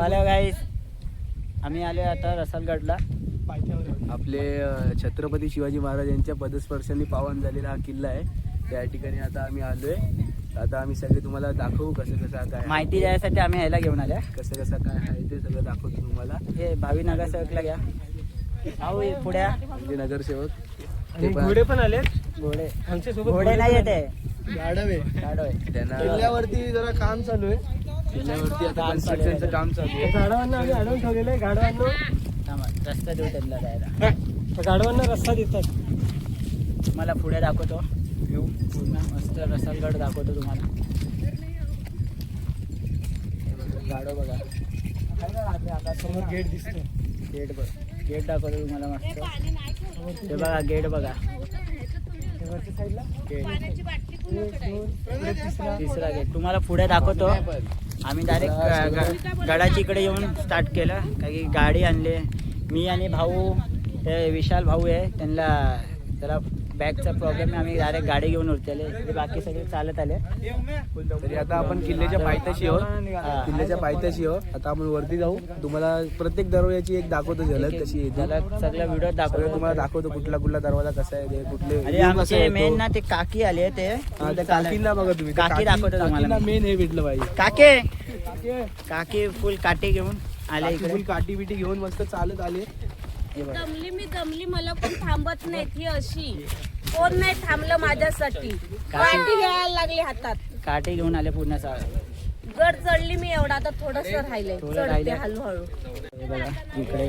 Hello गाईस, आम्ही आले आता रसालगडला. आपले छत्रपती शिवाजी महाराज यांच्या पदस्पर्शांनी पावन झालेला हा किल्ला आहे. त्या ठिकाणी आता आम्ही आलोय. आता आम्ही सगळे तुम्हाला दाखवू कसं कसं काय माहिती द्यायसाठी आम्ही ह्याला घेऊन आल्या. कसं कसं काय आहे ते सगळं दाखवतो तुम्हाला. हे भावी नगरसेवकला घ्या. भाऊ पुढ्या म्हणजे नगरसेवक घोडे पण आले. घोडे आमच्या सोबत घोडे नाही येते, गाढव गाढव आहे. त्यांना किल्ल्यावरती जरा काम चालू आहे. किल्ल्यावरती आता कन्स्ट्रक्शनचं काम चालू आहे. गाढवांना आम्ही अडवून ठेवलेलं आहे. गाढवांना रस्ता देऊ त्यांना जायला. गाढवांना रस्ता देतात. मला पुढे दाखवतो व्ह्यू पूर्ण मस्त. रसालगड दाखवतो तुम्हाला. गाडो बघा, समोर गेट दिसतो. गेट बघ, गेट दाखवतो तुम्हाला मस्त. हे बघा गेट बघा, साईडला तिसरा गेट तुम्हाला पुढे दाखवतो. आम्ही डायरेक्ट गडाच्या इकडे येऊन स्टार्ट केलं, कारण की गाडी आणली. मी आणि भाऊ, ते विशाल भाऊ आहे, त्याला बॅगचा प्रॉब्लेम आहे. आम्ही डायरेक्ट गाडी घेऊन उरतेले, बाकी सगळे चालत आले. तरी आता आपण किल्ल्याच्या पायथ्याशी आहोत. किल्ल्याच्या पायथ्याशी आहोत. आता आपण वरती जाऊ. तुम्हाला प्रत्येक दरवाजाची एक दाखवतो झलक कशी येते. त्याला सगळं व्हिडिओ दाखवतो तुम्हाला दाखवतो कुठला कुठला दरवाजा कसा आहे, कुठले अरे आमचे मेन ना ते काकी आले. ते काकींना बघा तुम्ही. काकी दाखवतो तुम्हाला. मेन हे भेटलं पाहिजे. काकी फुल काठी घेऊन आले इकडे. फुल काठी बिटी घेऊन मस्त चालत आले. दमली मला कोण थांबत नाही. ही अशी कोण नाही थांबलं माझ्यासाठी. काठी घ्यायला लागली हातात. काठी घेऊन आले पूर्ण. गड चढली मी एवढा, आता थोडस राहिलंय. चढते हळूहळू. हे बघा इकडे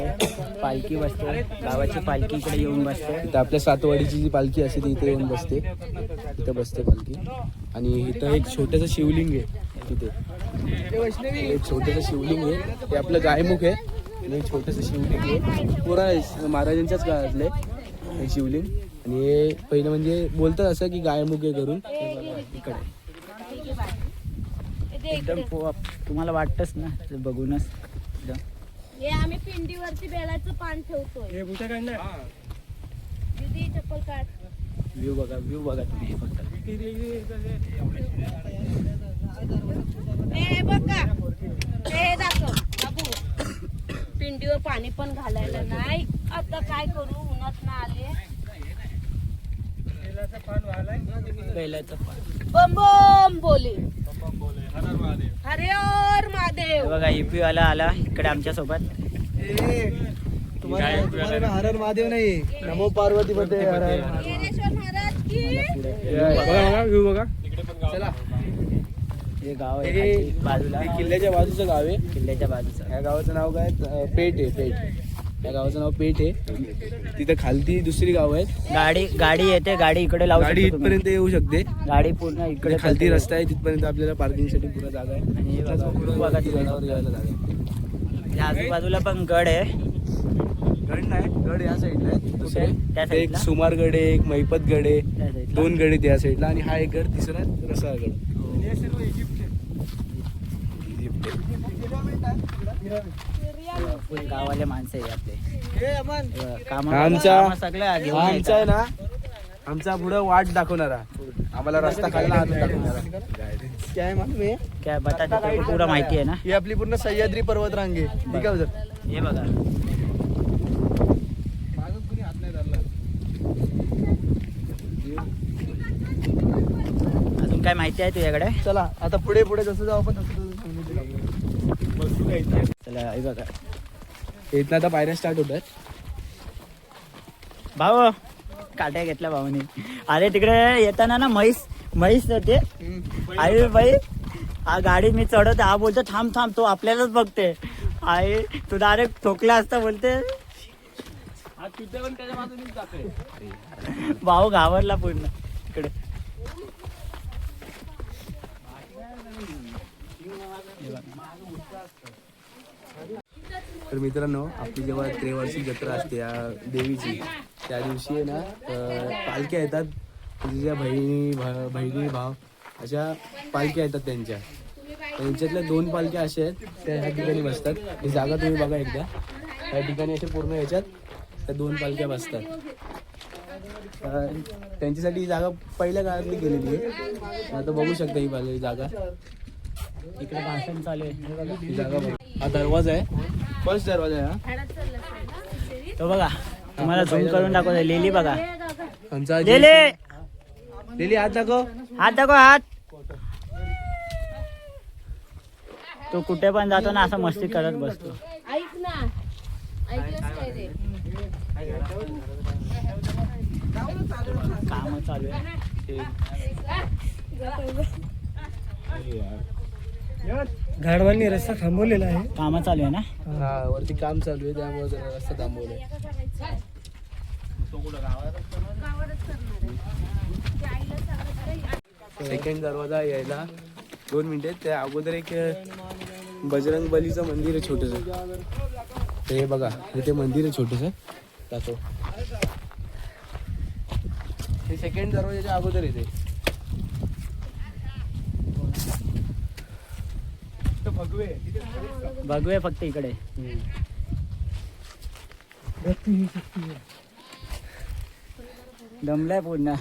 पालखी बसते, गावाची पालखी इकडे येऊन बसते. इथं आपल्या सातवाडीची जी पालखी असते ती इथे येऊन बसते. इथं बसते पालखी. आणि इथं एक छोटंसं शिवलिंग आहे. तिथे एक छोटंसं शिवलिंग आहे. ते आपलं गायमुख आहे. आणि एक छोटंसं शिवलिंग आहे. पुरा महाराजांच्याच काळातलं हे शिवलिंग. आणि हे पहिलं म्हणजे बोलतात असं की गायमुख आहे करून. इकडे एकदम तुम्हाला वाटतच ना बघूनच एकदम. हे आम्ही पिंडीवरती बेलाचं पान ठेवतोय. हे बुटा काढणार. दीदी चप्पल काढ. व्ह्यू बघा तुम्ही फक्त. हे बघा, हे दाखव बाबू. पिंडीवर पाणी पण घालायला नाही. आता काय करू, उन्हात ना आले. बैलाचं पान. बम बम बोले. हरे और महादेव. हे बघा ईपी वाला आला इकडे आमच्या सोबत. तुम्हाला हर हर महादेव नाही, नमो पार्वती मध्ये हर हर. ज्ञानेश्वर महाराज की. बघा. चला, हे गाव आहे बाजूला, किल्ल्याच्या बाजूचं गाव आहे. किल्ल्याच्या बाजूचं. या गावाचं नाव काय? पेठ आहे. पेठ. या गावाचं नाव पेठ आहे. तिथं खालती दुसरी गाव आहेत. गाडी येते, गाडी इकडे लावू गाडी शकतो तुम्ही. इथपर्यंत येऊ शकते. गाडी पूर्ण इकडे खालती रस्ता आहे, तिथपर्यंत आपल्याला पार्किंगसाठी पुरा जागा आहे. आणि हे बघा, बघा ती गडावर यायला जागा आहे. या आजूबाजूला पण गड आहे. गड नाही, गड या साईडला आहे. दुसरे त्या एक साईडला? सुमारगड आहे, एक मैपतगड आहे. त्या साईडला. 2 गड आहेत या साईडला. आणि हा एक गड, तिसरा रसाळगड. फुल गावाले माणसं आहे आपले. आमचा सगळं घेऊन आमचा आहे यायचं. ना, आमचा पुढं वाट दाखवणारा, आम्हाला रस्ता खायला आणून दाखवणारा. काय मालूम आहे? काय बता तिथे पुरा माहिती आहे ना. ही आपली पूर्ण सह्याद्री पर्वत रांगे. ठीक आहे सर. हे बघा अजून काय माहिती आहे तुझ्याकडे? चला आता पुढे पुढे जसं जाऊ आपण तसं चला हे बघा इथनं आता पायऱ्या स्टार्ट होतात. भाऊ काट्या घेतल्या भाऊने. अरे तिकडे येताना ना म्हैस होते. आई बाई हा गाडी मी चढवते, हा बोलतो थांब थांब, तो आपल्यालाच बघते. आई तू डायरेक्ट ठोकला असता बोलते. भाऊ घाबरला पूर्ण इकडे. तर मित्रांनो, आपली जेव्हा 3 जत्रा असते या देवीची, त्या दिवशी आहे ना पालख्या येतात. तिच्या बहिणी भाव अशा पालख्या येतात त्यांच्या. त्यांच्यातल्या 2 पालख्या अशा आहेत त्या ह्या ठिकाणी बसतात. ही जागा तुम्ही बघा एकदा. या ठिकाणी अशा पूर्ण ह्याच्यात त्या 2 पालख्या बसतात. त्यांच्यासाठी ही जागा पहिल्या काळातली केलेली आहे. आता बघू शकता ही जागा. इकडे भाषण चालू आहे. ही जागा बघ. हा दरवाजा आहे, फर्स्ट दरवाजा आहे हा. झाडात चाललं असेल ना, विहिरीत. तो बघा तुम्हाला झूम करून दाखवतो. लिली बघा, आमचा लिली लिली हात दाखव. हात दाखव हात. तो कुठे पण जातो ना असं मस्ती करत बसतो. ऐक ना, ऐकलंच काय रे? काम चालू आहे. गाढवांनी रस्ता थांबवलेला आहे. काम चालू आहे ना. हा वरती काम चालू आहे त्यामुळे जरा रस्ता थांबवलाय. गावावरच करणार आहे. ते आईला सांगत नाही. सेकंड दरवाजा यायला 2 मिनिटे. त्या अगोदर एक बजरंग बलीचं मंदिर आहे छोटस. हे बघा इथे मंदिर आहे छोटस दाखव. हे सेकंड दरवाजाच्या अगोदर येते. बघूया फक्त इकडे. दमलाय पूर्ण.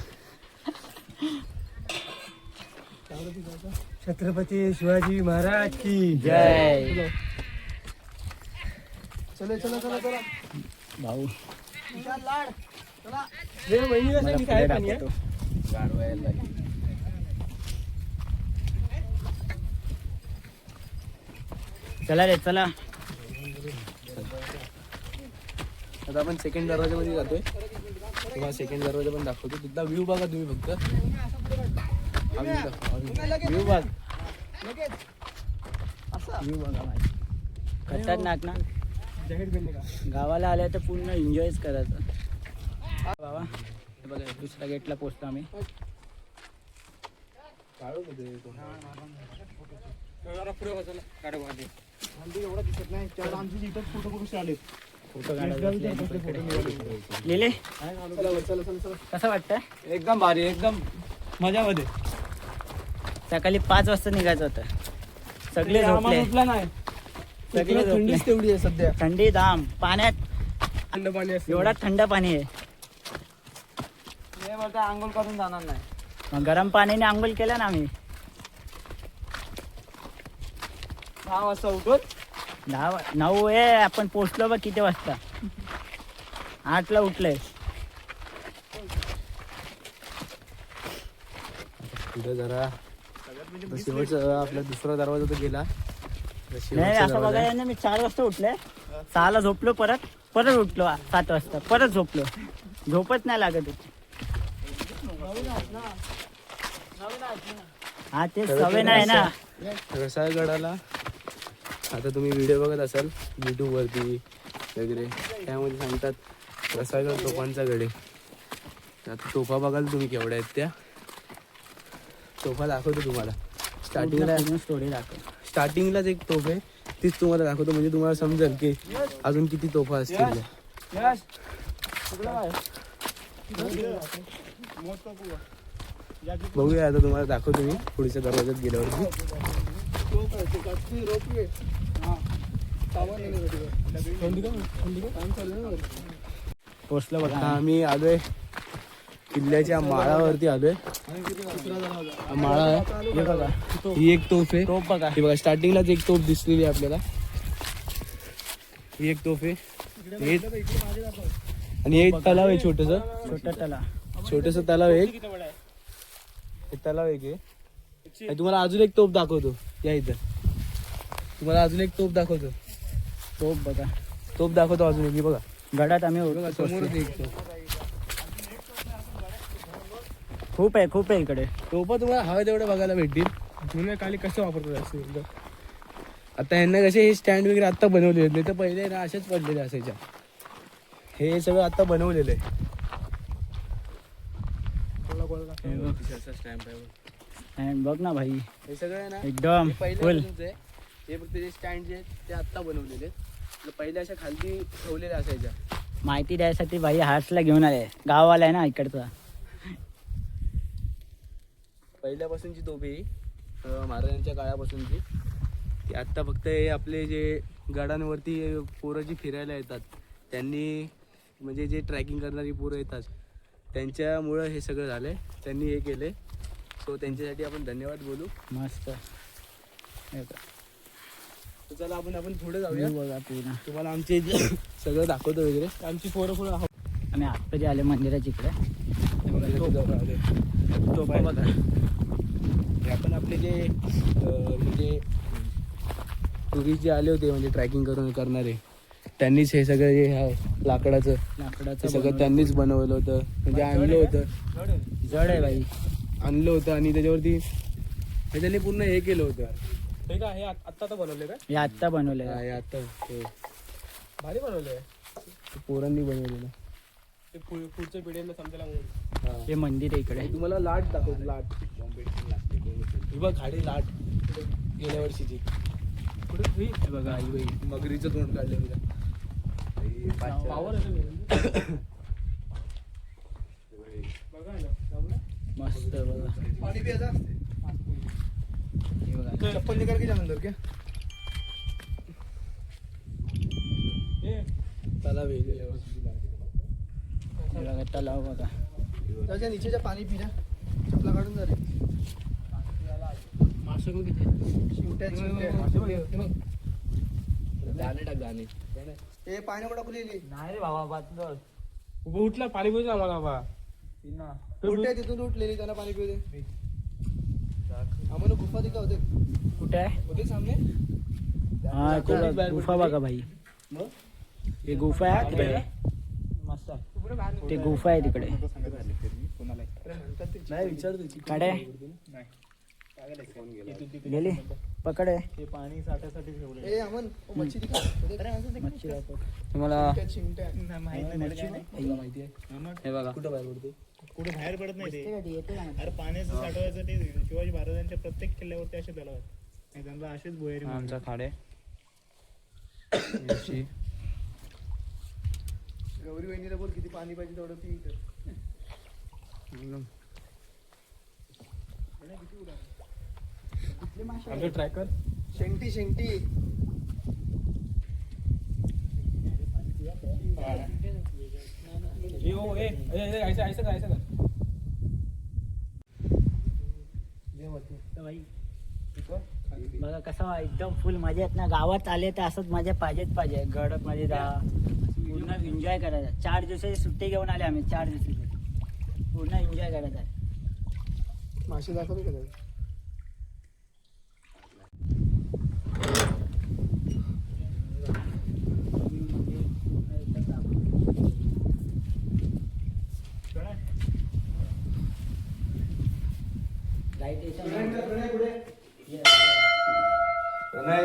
छत्रपती शिवाजी महाराज की जय. चला चला चला चला भाऊ रे वहिनी मला कसं पुढे काय पाणी आहे? दाखवतो. गाढवा यायला लागली. चला रे चला. आता आपण सेकंड दरवाजामध्ये जातोय. तुम्हाला सेकंड दरवाजा पण दाखवतो. तिथला व्ह्यू बघा तुम्ही फक्त. हा view दाखवा, हा view. व्ह्यू बघ. व्ह्यू बघा भाई. खतरनाक ना. जॅकेट बिन का? गावाला आल्या तर पूर्ण एन्जॉयच करायचं. बाबा हे बघा दुसऱ्या गेटला पोचतो आम्ही. काढू का ते तो? फोटो काढायला लिहिले कसं वाटतं? एकदम भारी, एकदम मजामध्ये. सकाळी 5 वाजता निघायचं होतं. सगळे झोपले. नाही. सगळे झोपले. थंडीच तेवढी आहे सध्या. थंडी धाम पाण्यात. थंड पाणी असतं. एवढा थंड पाणी आहे. हे मला आंघोळ करून जाणार नाही. मग गरम पाण्याने आंघोळ केलं ना आम्ही. 6 वाजता उठून 9 आहे. आपण पोचलो बघ किती वाजता. 8ला उठलंय. पुढे जरा शेवटचा आपला दुसरा दरवाजा तर गेला. नाही असं बघायला ना मी 4 वाजता उठले. 6ला झोपलो. परत उठलो 7 वाजता. परत झोपलो. झोपच नाही लागत होती. हा ते सवय नाही ना. रसाळगडाला आता तुम्ही व्हिडिओ बघत असाल YouTube वरती वगैरे, त्यामध्ये सांगतात रसाळगड तोफांचा गड आहे. आता तोफा बघाल तुम्ही केवढ्या आहेत त्या. तोफा दाखवतो तुम्हाला. स्टोरी दाखव. स्टार्टिंगलाच एक तोफ आहे तीच तुम्हाला दाखवतो, म्हणजे तुम्हाला समजेल की अजून किती तोफा असतील. बघूया आता तुम्हाला दाखवतो मी पुढच्या दरवाज्यात गेल्यावरती. पोचलो बघा. आता आम्ही आलोय किल्ल्याच्या माळावरती आलोय. माळा आहे हे बघा. ही एक तोफ आहे. टोप बघा. ही बघा स्टार्टिंगलाच एक तोफ दिसलेली आहे आपल्याला. ही एक तोफ आहे. आणि एक तलाव आहे छोटस तलाव आहे. एक तलाव एक आहे. आणि तुम्हाला अजून एक तोफ दाखवतो. या इथं तुम्हाला अजून एक तोफ दाखवतो. टोप बघा. तोफ दाखवतो अजून एक. बघा गडात आम्ही समोरच एक तोफ. खूप आहे इकडे. तोफा तुम्हाला हवे तेवढे बघायला भेटतील. जुन्या काली कसं वापरतात असं. आता यांना कसे हे स्टँड वगैरे आता बनवलेले नाही तर पहिले ना असेच पडलेले असायच्या. हे सगळं आता बनवलेलं आहे. And बघ ना भाई हे सगळं आहे ना एकदम हे पहिले फुल. पासूनच आहे. हे फक्त जे स्टँड जे आहेत ते आता बनवलेले आहेत. पहिले अशा खालती ठेवलेल्या असायच्या. माहिती द्यायसाठी भाई हार्सला घेऊन आले. गाववाला आहे ना इकडचा. पहिल्यापासूनची तोफ ही महाराजांच्या काळापासूनची. ती आत्ता फक्त हे आपले जे गडांवरती पोरं जी फिरायला येतात त्यांनी, म्हणजे जे ट्रॅकिंग करणारी पोरं येतात त्यांच्यामुळं हे सगळं झालं आहे. त्यांनी हे केले. सो त्यांच्यासाठी आपण धन्यवाद बोलू. मस्त. हे बघ. तर चला आपण पुढे जाऊया. View बघा पूर्ण. तुम्हाला आमचे सगळं दाखवतो वगैरे. आमची पोरं पुढं आम्ही आतमध्ये आले मंदिराच्या इकडे. तो बघा हे आपण आपले जे म्हणजे टुरिस्ट जे आले होते म्हणजे ट्रॅकिंग करून करणारे त्यांनीच हे सगळं जे आहे लाकडाचं लाकडाचं ते सगळं त्यांनीच बनवलं होतं म्हणजे आणलं होतं. जड आहे बाई. आणलं होतं आणि त्याच्यावरती हे त्यांनी पूर्ण हे केलं होतं. हे का हे आत्ता बनवले काय हे आत्ता बनवलंय. हे आता हे भारी बनवलंय पोरांनी बनवलेलं. ते पुढच्या पिढीला समजायला म्हणून. हा. हे मंदिर आहे इकडे. तुम्हाला लाट दाखवतो. लाट ही बघ गाडी लाट गेल्या वर्षीची. पुढे हे बघा आई बाई. मगरीचं तोंड काढलं तिला. पावर असेल बघा ना. मस्त बघा. पाणी पियाचा हे बघा. चप्पल निकाल की अंदर क्या हे तलाव आहे. हे बघा तलाव बघा. त्याच्या नीचेच्या पाणी पिण्या चपला काढून झाले. मासे किती गाणे टाक गाणे. हे पाणी कुठं खुलेली नाही रे बाबा बातलं. उभं उठला पाणी पिऊन आम्हाला बा उलट्या तिथून उठलेली त्यांना पाणी पिऊ दे. आम्हाला गुफा तिथं होते कुठे आहे? होते सामने. हा ते गुफा बघा भाई. हे गुफा आहे तिकडे. मस्त ते गुफा आहे तिकडे. नाही विचारतो काढे गेली पकड आहे. हे पाणी साठ्यासाठी ठेवलं ए अमन मच्छी दिखा. मच्छी दाखव. तुम्हाला चिमट्या माहिती माहिती आहे. हे बघा कुठं बाहेर पडते कुठे बाहेर पडत नाही ते येते ना. अरे पाण्याचं साठवायचं ते शिवाजी महाराजांच्या प्रत्येक किल्ल्यावरती असे तलाव आहेत आणि त्यांना असेच बोहेरी आमचा खाडे गौरी वहिनीला बोल किती पाणी पाहिजे तेवढं पी इथं. आमचं ट्रॅकर शेंगटी शेंगटी ऐसा कर बघा कसं एकदम फुल मजा येत ना. गावात आले तर असंच मजा पाहिजे. गड मध्ये जा पूर्ण एन्जॉय करायचा. 4 दिवसाची सुट्टी घेऊन आले आम्ही. 4 दिवसाची पूर्ण एन्जॉय करायचा. मासे दाखवतो का त्याला? लाईट येतं. प्रणय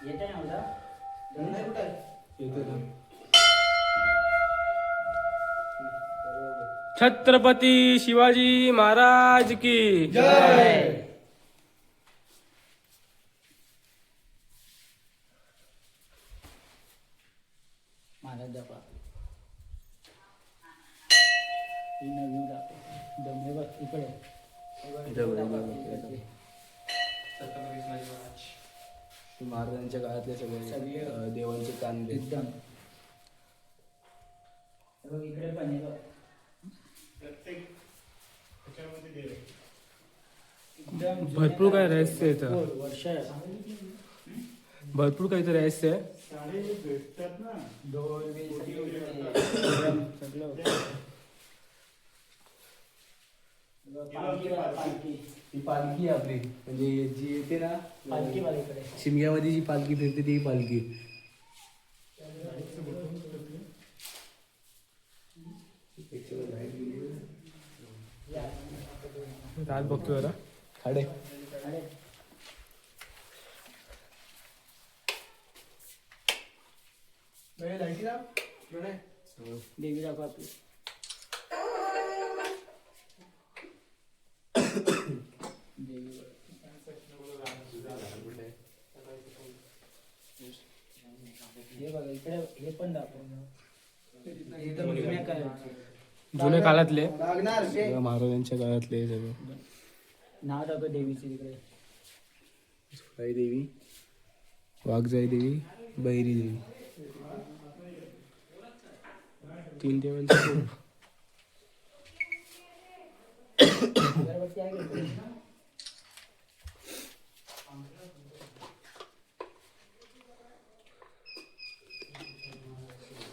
येते ना उद्या? छत्रपती शिवाजी महाराज की जय. महाराज दाखवा. ही नवीन दाखव. दम हे बघ इकडे. महाराजांच्या काळातले सगळे देवांचे कांदे. एकदम. हे बघ इकडे पण हे बघ. एकदम भरपूर काय रहस्य आहे इथं. वर्ष भरपूर काही रहस्य आहे. ढोल बिल सगळं. पालखी ही पालखी आहे आपली म्हणजे जी येते ना पालखी बघ इकडे. शिमग्यामध्ये जी पालखी फिरते ती पालखी. रात बघतोय जरा. खाडे देवी दाखवा आपली. देवी हे बघा इकडे हे पण दाखव. एकदम जुन्या काळाचे. जुन्या काळातले सगळं महाराजांच्या काळातले हे सगळं. नाव दाखव देवीचे तिकडे. आई देवी, वाघजाई देवी, बैरी देवी. 3 दिव्यांचा खूप.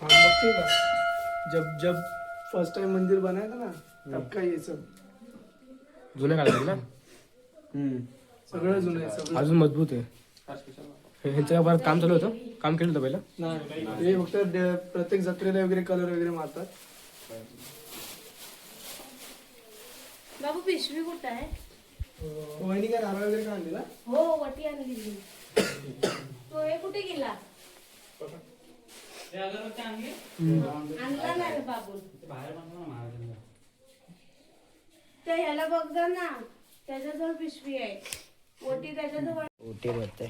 हाँ, बघतोय का? जब जब फर्स्ट टाइम मंदिर बनाया था ना तब का ये सब जुन्या काळात ना सगळं जुनं आहे सगळं. अजून मजबूत आहे. ह्यांचं काय परत काम चालू होतं, काम केलं होतं पहिलं. नाही हे फक्त प्रत्येक जत्रेला वगैरे कलर वगैरे मारतात. बाबू पिशवी कुठं आहे? वहिनी काय नारळ वगैरे का आणलेला? हो वटी आणली. तो हे कुठे गेला? आणला ना रे बाबू. त्या ह्याला बघ जा ना, त्याच्याजवळ पिशवी आहे. ओटी त्याच्याजवळ. ओटी भरते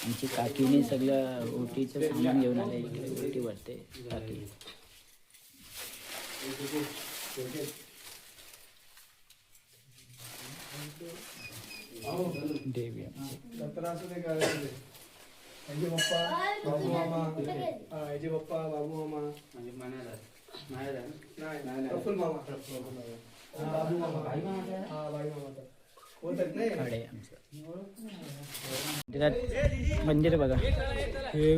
आमची काकीने सगळं ओटीचं सामान घेऊन आलं इकडे. ओटी भरते काकी. देवी आमची. जत्रा असू दे काय असू दे. ह्याचे पप्पा बाबू मामा, हा ह्याचे पप्पा बाबू मामा, नाही प्रफुल्ल मामा, बाबू मामा, हा बाई मामा होतात नाही. खडे आमचं मंदिर बघा. हे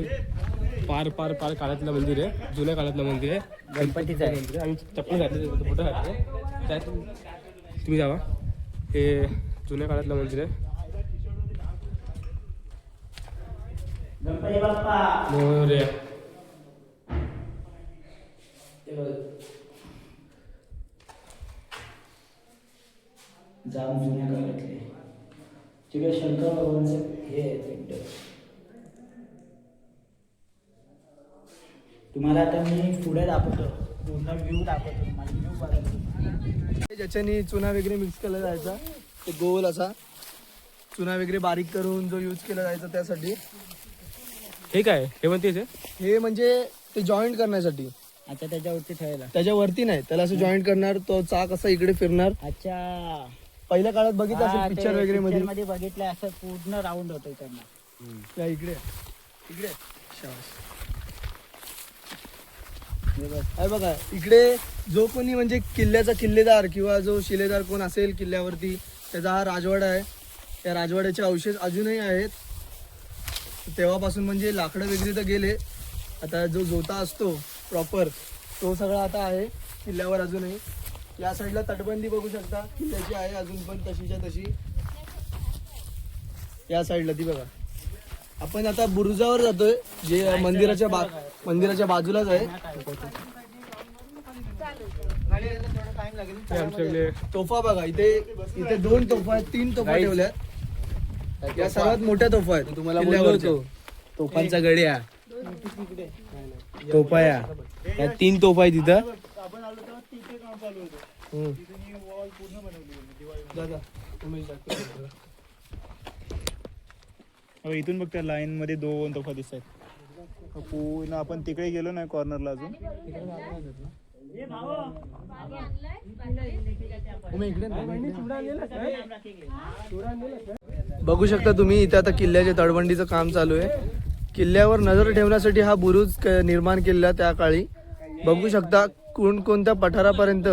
पार पार पार काळातलं मंदिर आहे, जुन्या काळातलं मंदिर आहे. गणपतीचं आहे. मंदिर आहे. आम्ही चप्पल घातले, फोटो घातले त्यात. तुम्ही जावा. हे जुन्या काळातलं मंदिर आहे. गणपती बाप्पा. मोरया. जाम जुन्या काळातले. तिकडे शंकर भगवानचं हे आहे पिंड. तुम्हाला आता मी पुढे दाखवतो, पूर्ण व्ह्यू दाखवतो. तुम्हाला व्ह्यू बघा. ज्याच्याने चुना वगैरे मिक्स केला जायचा, ते गोल असा चुना वगैरे बारीक करून जो यूज केला जायचा त्यासाठी. हे काय, हे पण तेच आहे. हे म्हणजे ते जॉईंट करण्यासाठी. अच्छा, त्याच्यावरती ठेवायला. त्याच्यावरती नाही, त्याला असं जॉईंट करणार, तो चाक असा इकडे फिरणार. अच्छा, पहिल्या काळात बघितलं असेल पिक्चर वगैरे मध्ये. मध्ये बघितलं असं पूर्ण राऊंड होतं त्यांना. या इकडे इकडे शाबास. हे बघा इकडे जो कोणी म्हणजे किल्ल्याचा किल्लेदार किंवा जो शिलेदार कोण असेल किल्ल्यावरती, त्याचा हा राजवाडा आहे. त्या राजवाड्याचे अवशेष अजूनही आहेत. तेव्हापासून म्हणजे लाकडं वगैरे तर गेले, आता जो जोता असतो प्रॉपर तो सगळा आता आहे किल्ल्यावर अजूनही. या साईडला तटबंदी बघू शकता किल्ल्याची आहे अजून पण तशीच्या तशी. या साईडला ती बघा. आपण आता बुरुजावर जातोय, जे मंदिराच्या बाजूलाच आहे. हे आमच्याकडे तोफा बघा, इथे 2 तोफा आहेत, 3 तोफा ठेवल्या. या सर्वात मोठ्या तोफा आहेत. तुम्हाला बोललो तोफांचा गड्या तोफा या 3 तोफा आहे तिथं. आपण आलो तेव्हा तिथे काम चालू होतं. तिथे वॉल पूर्ण बनवली दादा उमेश इथून बघ त्या लाईन मध्ये 2 तोफा दिसत आहेत. पूर्ण आपण तिकडे गेलो नाही कॉर्नरला अजून. बघू शकता तुम्ही इथे आता किल्ल्याच्या तटबंदीचं काम चालू आहे. किल्ल्यावर नजर ठेवण्यासाठी हा बुरुज निर्माण केलेला त्या काळी. बघू शकता कोणकोणत्या पठारापर्यंत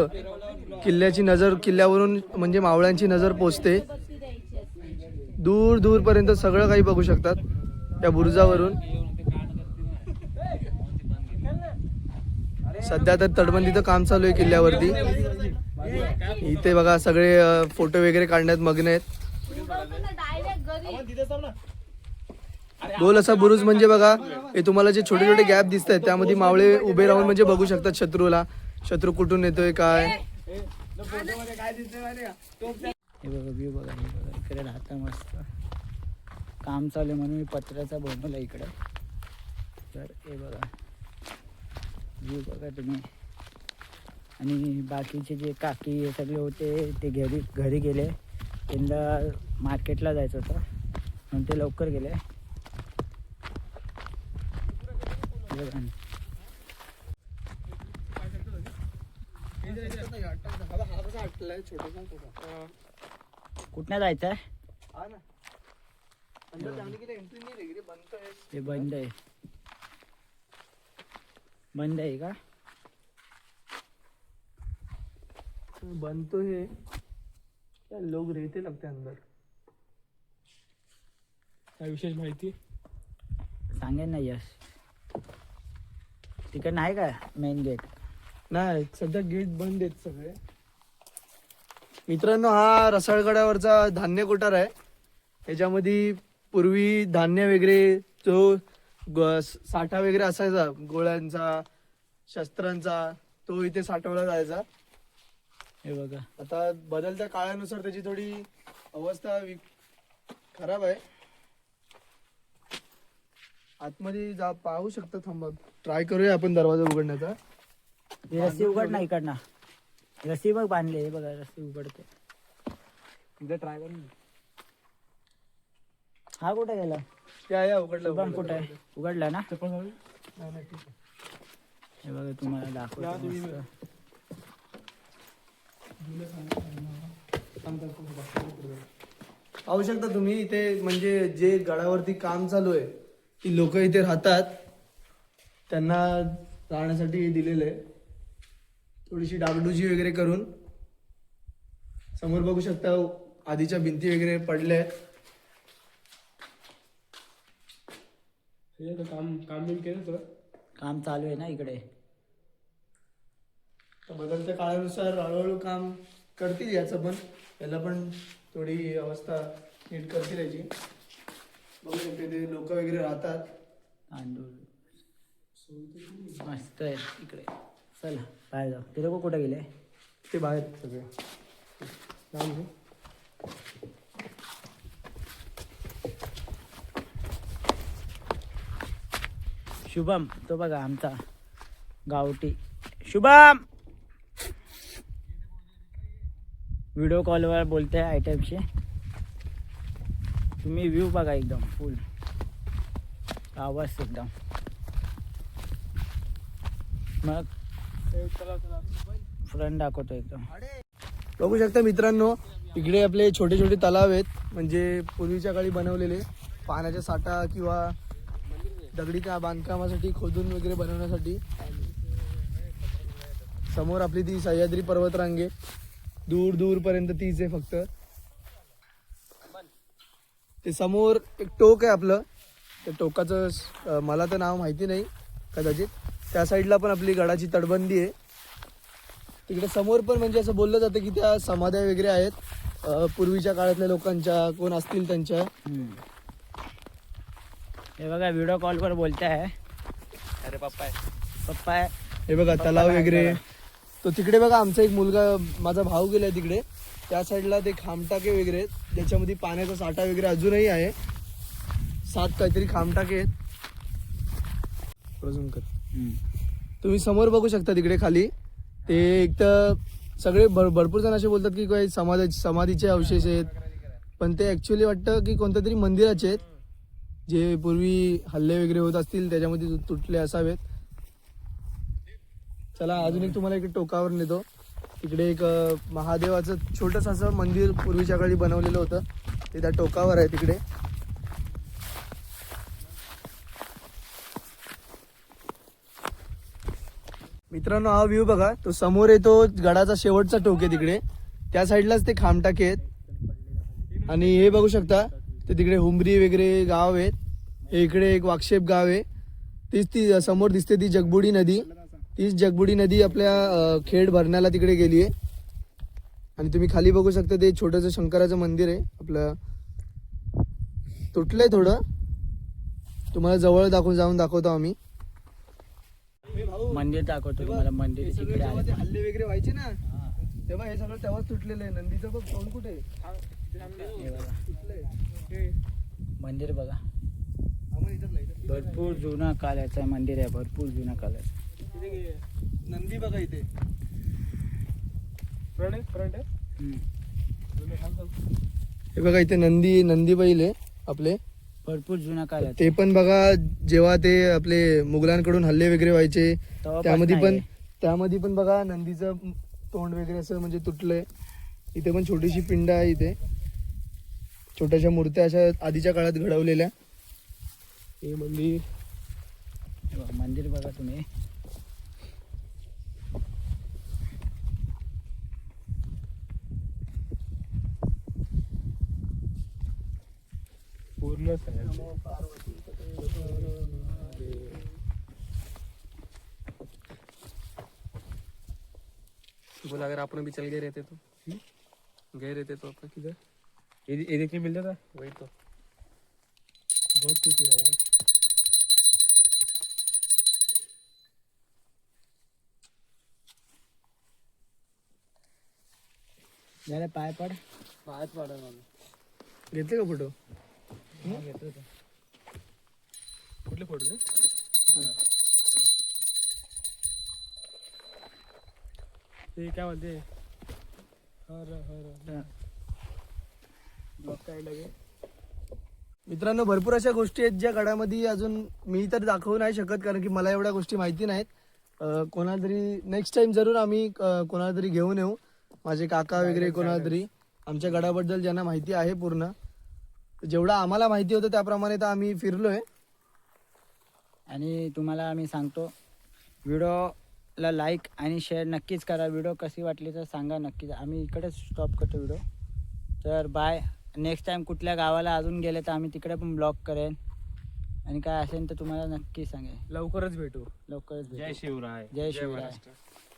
किल्ल्याची नजर, किल्ल्यावरून म्हणजे मावळ्यांची नजर पोचते. दूर दूर पर्यंत सगळं काही बघू शकतात त्या बुरुजावरून. सध्या तर तटबंदीचं काम चालू आहे किल्ल्यावरती. इथे बघा सगळे फोटो वगैरे काढण्यात मग्न आहेत. गोल असा बुरुज म्हणजे बघा, हे तुम्हाला जे छोटे छोटे गॅप दिसत आहेत त्यामध्ये मावळे उभे राहून म्हणजे बघू शकतात शत्रूला, शत्रू कुठून येतोय काय. हे बघा व्ह्यू बघा, हे बघा इकडे राहता मस्त. काम चालू आहे म्हणून मी पत्र्याचा बनवला इकडे. तर हे बघा व्ह्यू बघा तुम्ही. आणि बाकीचे जे काकी हे सगळे होते ते घरी गेले. त्यांना मार्केटला जायचं होतं म्हणून ते लवकर गेले. कुठनं जायचं आहे? हे बंद आहे. बंद आहे का? बनतो हे लोग रहते लगते अंदर. काय विशेष माहिती? सांगेन ना यश. तिकडे नाही का मेन गेट? नाही सध्या गेट बंद आहेत सगळे. मित्रांनो हा रसाळगडावरचा धान्य कोठार आहे. याच्यामध्ये पूर्वी धान्य वगैरे जो साठा वगैरे असायचा गोळ्यांचा शस्त्रांचा तो इथे साठवला जायचा. हे बघा आता बदलत्या काळानुसार त्याची थोडी अवस्था खराब आहे. आतमध्ये जा पाहू शकता. थांबा ट्राय करूया आपण दरवाजा उघडण्याचा. ही रस्सी उघड ना इकडनं. रस्सी बघ बांधली. हे बघा रस्सी उघडते. एकदा ट्राय करून हा कुठे गेला? या उघडलं शुभम कुठे आहे? उघडला ना? नाही, नाही, ठीक आहे. हे बघा तुम्हाला दाखवतो मस्त. पाहू शकता तुम्ही इथे म्हणजे जे गडावरती काम चालू आहे ती लोक इथे राहतात. त्यांना राहण्यासाठी हे दिलेलं आहे. थोडीशी डागडुजी वगैरे करून. समोर बघू शकता आधीच्या भिंती वगैरे पडल्या आहेत. हे तर काम बिम केलं तर काम चालू आहे ना इकडे. तर बदलत्या काळानुसार हळूहळू काम करतील याचं पण. याला पण थोडी अवस्था नीट करतील याची. बघू शकते ते लोक वगैरे राहतात. तांदूळ मस्त आहे इकडे. चल बाहेर जाऊ. ते लोक कुठे गेले? ते बाहेर सगळे. शुभम तो बघा आमचा गावठी शुभम. व्हिडिओ कॉलवर बोलते आयटमशी. तुम्ही व्ह्यू बघा एकदम फुल आवाज एकदम. मग फ्रंट दाखवतो एकदम. बघू शकता मित्रांनो इकडे आपले छोटे छोटे तलाव आहेत. म्हणजे पूर्वीच्या काळी बनवलेले पाण्याचा साठा किंवा दगडी बांधकामासाठी खोदून वगैरे बनवण्यासाठी. समोर आपली ती सह्याद्री पर्वतरांगे दूर दूर पर्यंत तीच आहे फक्त. ते समोर एक टोक आहे आपलं. त्या टोकाचं मला तर नाव माहिती नाही कदाचित. त्या साईडला पण आपली गडाची तटबंदी आहे. तिकडे समोर पण म्हणजे असं बोललं जातं की त्या समाध्या वगैरे आहेत पूर्वीच्या काळातल्या लोकांच्या कोण असतील त्यांच्या. हे बघा व्हिडिओ कॉलवर बोलते आहे. अरे पप्पा आहे. पप्पा आहे. हे बघा तलाव वगैरे. तो तिकडे बघा आमचा एक मुलगा माझा भाऊ गेलाय तिकडे. त्या साईडला ते खामटाके वगैरे आहेत ज्याच्यामध्ये पाण्याचा साठा वगैरे अजूनही आहे. 7 काहीतरी खामटाके आहेत. तुम्ही समोर बघू शकता तिकडे खाली. ते एक तर सगळे भरपूर जण असे बोलतात की काही समाधीचे अवशेष आहेत. पण ते ॲक्च्युली वाटतं की कोणत्या तरी मंदिराचे आहेत जे पूर्वी हल्ले वगैरे होत असतील त्याच्यामध्ये तुटले असावेत. चला अजून एक तुम्हाला इकडे टोकावर नेतो. तिकडे एक महादेवाचं छोटंसं असं मंदिर पूर्वीच्या काळी बनवलेलं होतं. ते त्या टोकावर आहे तिकडे. मित्रांनो हा व्ह्यू बघा. तो समोर येतो गडाचा शेवटचा टोक आहे तिकडे. त्या साईडलाच ते खामटाके आहेत. आणि हे बघू शकता ते तिकडे हुंबरी वगैरे गाव आहेत. हे इकडे एक वाक्षेप गाव आहे. तीच ती समोर दिसते ती जगबुडी नदी. तीच जगबुडी नदी आपल्या खेड भरण्याला तिकडे गेली आहे. आणि तुम्ही खाली बघू शकता ते छोटंसं शंकराचं मंदिर आहे आपलं. तुटलंय थोडं. तुम्हाला जवळ दाखवतो आम्ही. मंदिर दाखवतो तुम्हाला. मंदिर तिकडे आहे. हल्ले वगैरे व्हायचे ना तेव्हा हे सगळं तेव्हाच तुटलेलं आहे. नंदीचं बघ कोण कुठे हे बघा मंदिर बघा. भरपूर जुना काळाचं मंदिर आहे. भरपूर जुना काळाचं. नंदी बघा इथे. फ्रंट आहे. हे बघा इथे नंदी बैल आहे आपले. भरपूर जुना काळाचं. ते पण बघा जेव्हा ते आपले मुघलांकडून हल्ले वगैरे व्हायचे त्यामध्ये पण बघा नंदीचं तोंड वगैरे असं म्हणजे तुटलंय. इथे पण छोटीशी पिंड आहे. इथे छोट्याशा मूर्त्या अशा आधीच्या काळात घडवलेल्या. हे मंदिर बघा तुम्ही. पूर्ण बोला अगर अपन भी चल गए रहते तो गए रहते तो अपन किधर ये देखने मिलता था वही तो बहुत कुछ ही रहा है जरा पाय पड. घेतले का फोटो कुठले फोटो रे ते काय म्हणते मित्रांनो भरपूर अशा गोष्टी आहेत ज्या गडामध्ये अजून मी तर दाखवू नाही शकत कारण की मला एवढ्या गोष्टी माहिती नाहीत. कोणाला तरी नेक्स्ट टाइम जरूर आम्ही कोणाला तरी घेऊन येऊ, माझे काका वगैरे कोणाला तरी आमच्या गडाबद्दल ज्यांना माहिती आहे पूर्ण. जेवढं आम्हाला माहिती होतं त्याप्रमाणे तर आम्ही फिरलोय. आणि तुम्हाला आम्ही सांगतो व्हिडिओला लाईक आणि शेअर नक्कीच करा. व्हिडिओ कशी वाटली तर सांगा नक्कीच. आम्ही इकडेच स्टॉप करतो व्हिडिओ. तर बाय. नेक्स्ट टाइम कुठल्या गावाला अजून गेले तर आम्ही तिकडे पण ब्लॉग करेन आणि काय असेल तर तुम्हाला नक्की सांगेन. लवकरच भेटू. लवकरच भेटू. जय शिवराय. जय शिवराय.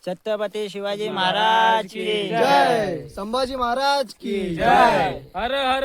छत्रपती शिवाजी महाराज की जय. संभाजी महाराज की जय. हर हर